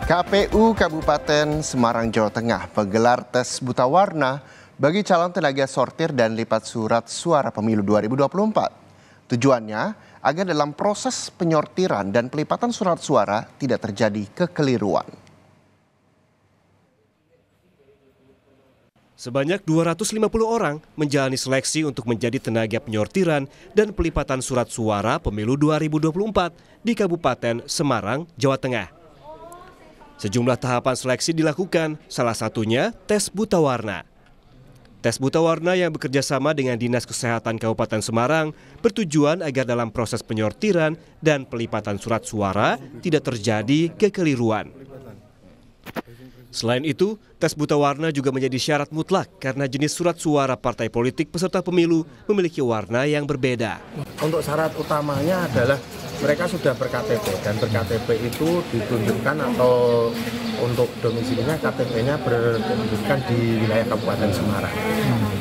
KPU Kabupaten Semarang, Jawa Tengah menggelar tes buta warna bagi calon tenaga sortir dan lipat surat suara pemilu 2024. Tujuannya agar dalam proses penyortiran dan pelipatan surat suara tidak terjadi kekeliruan. Sebanyak 250 orang menjalani seleksi untuk menjadi tenaga penyortiran dan pelipatan surat suara pemilu 2024 di Kabupaten Semarang, Jawa Tengah. Sejumlah tahapan seleksi dilakukan, salah satunya tes buta warna. Tes buta warna yang bekerja sama dengan Dinas Kesehatan Kabupaten Semarang bertujuan agar dalam proses penyortiran dan pelipatan surat suara tidak terjadi kekeliruan. Selain itu, tes buta warna juga menjadi syarat mutlak karena jenis surat suara partai politik peserta pemilu memiliki warna yang berbeda. Untuk syarat utamanya adalah mereka sudah ber-KTP dan ber-KTP itu ditunjukkan atau untuk domisilinya KTP-nya bertunjukkan di wilayah Kabupaten Semarang.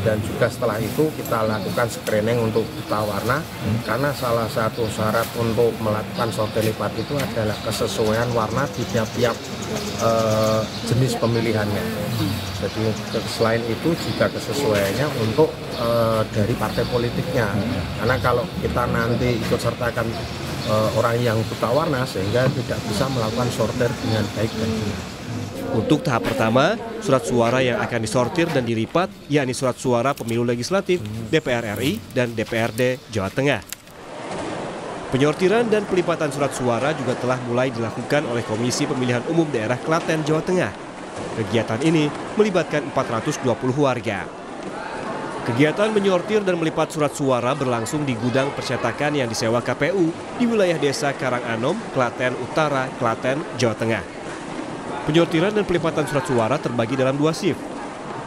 Dan juga setelah itu kita lakukan screening untuk buta warna karena salah satu syarat untuk melakukan sortir lipat itu adalah kesesuaian warna di tiap-tiap jenis pemilihannya. Jadi selain itu juga kesesuaiannya untuk dari partai politiknya. Karena kalau kita nanti ikut sertakan orang yang buta warna sehingga tidak bisa melakukan sortir dengan baik dan benar. Untuk tahap pertama, surat suara yang akan disortir dan dilipat yakni surat suara pemilu legislatif, DPR RI, dan DPRD Jawa Tengah. Penyortiran dan pelipatan surat suara juga telah mulai dilakukan oleh Komisi Pemilihan Umum Daerah Klaten, Jawa Tengah. Kegiatan ini melibatkan 420 warga. Kegiatan menyortir dan melipat surat suara berlangsung di gudang percetakan yang disewa KPU di wilayah Desa Karanganom, Klaten Utara, Klaten, Jawa Tengah. Penyortiran dan pelipatan surat suara terbagi dalam 2 shift.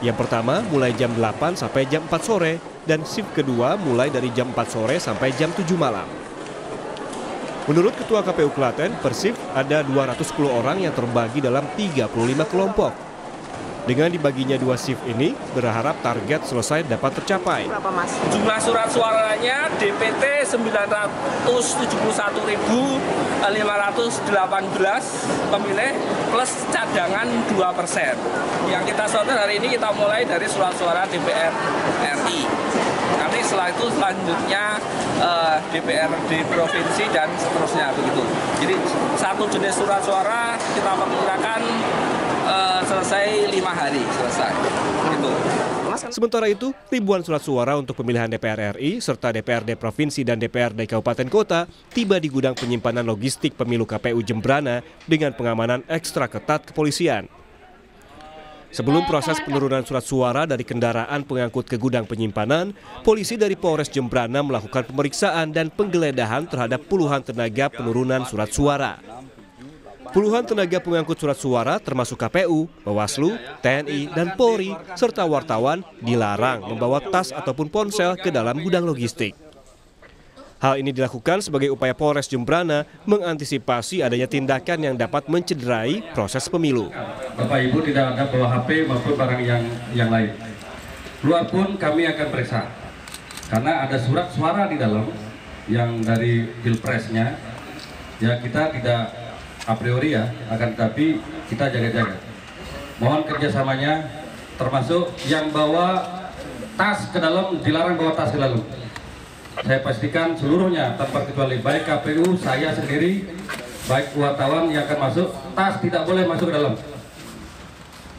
Yang pertama mulai jam 8 sampai jam 4 sore dan shift kedua mulai dari jam 4 sore sampai jam 7 malam. Menurut Ketua KPU Klaten, per shift ada 210 orang yang terbagi dalam 35 kelompok. Dengan dibaginya 2 shift ini, berharap target selesai dapat tercapai. Berapa, Mas? Jumlah surat suaranya DPT 971.518 pemilih plus cadangan 2%. Yang kita sortir hari ini kita mulai dari surat suara DPR RI. Nanti setelah itu selanjutnya DPRD provinsi dan seterusnya begitu. Jadi satu jenis surat suara kita perkirakan selesai 5 hari selesai. Gitu. Sementara itu, ribuan surat suara untuk pemilihan DPR RI serta DPRD provinsi dan DPRD kabupaten kota tiba di gudang penyimpanan logistik pemilu KPU Jembrana dengan pengamanan ekstra ketat kepolisian. Sebelum proses penurunan surat suara dari kendaraan pengangkut ke gudang penyimpanan, polisi dari Polres Jembrana melakukan pemeriksaan dan penggeledahan terhadap puluhan tenaga penurunan surat suara. Puluhan tenaga pengangkut surat suara termasuk KPU, Bawaslu, TNI, dan Polri, serta wartawan dilarang membawa tas ataupun ponsel ke dalam gudang logistik. Hal ini dilakukan sebagai upaya Polres Jembrana mengantisipasi adanya tindakan yang dapat mencederai proses pemilu. Bapak Ibu tidak ada bawa HP maupun barang yang lain. Luar pun kami akan periksa, karena ada surat suara di dalam yang dari Pilpresnya, ya kita tidak a priori ya, akan tetapi kita jaga-jaga. Mohon kerjasamanya, termasuk yang bawa tas ke dalam, dilarang bawa tas ke dalam. Saya pastikan seluruhnya tanpa kecuali, baik KPU, saya sendiri, baik wartawan yang akan masuk, tas tidak boleh masuk ke dalam.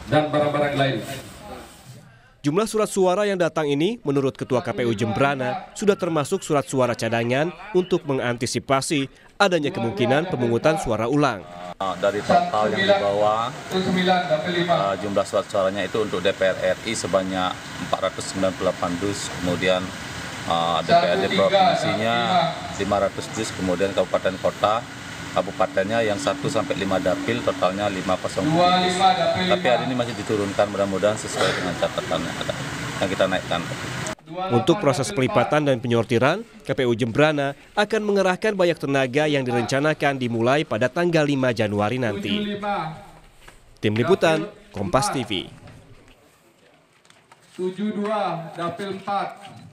Dan barang-barang lain. Jumlah surat suara yang datang ini, menurut Ketua KPU Jembrana, sudah termasuk surat suara cadangan untuk mengantisipasi adanya kemungkinan pemungutan suara ulang. Dari total yang dibawa, jumlah surat suaranya itu untuk DPR RI sebanyak 498 dus, kemudian DPRD provinsinya 500 dus, kemudian kabupaten kota, kabupatennya yang 1 sampai 5 dapil, totalnya 507 dus. Tapi hari ini masih diturunkan, mudah-mudahan sesuai dengan catatan yang kita naikkan. Untuk proses pelipatan dan penyortiran, KPU Jembrana akan mengerahkan banyak tenaga yang direncanakan dimulai pada tanggal 5 Januari nanti. Tim Liputan, Kompas TV. 72 Dapil 4.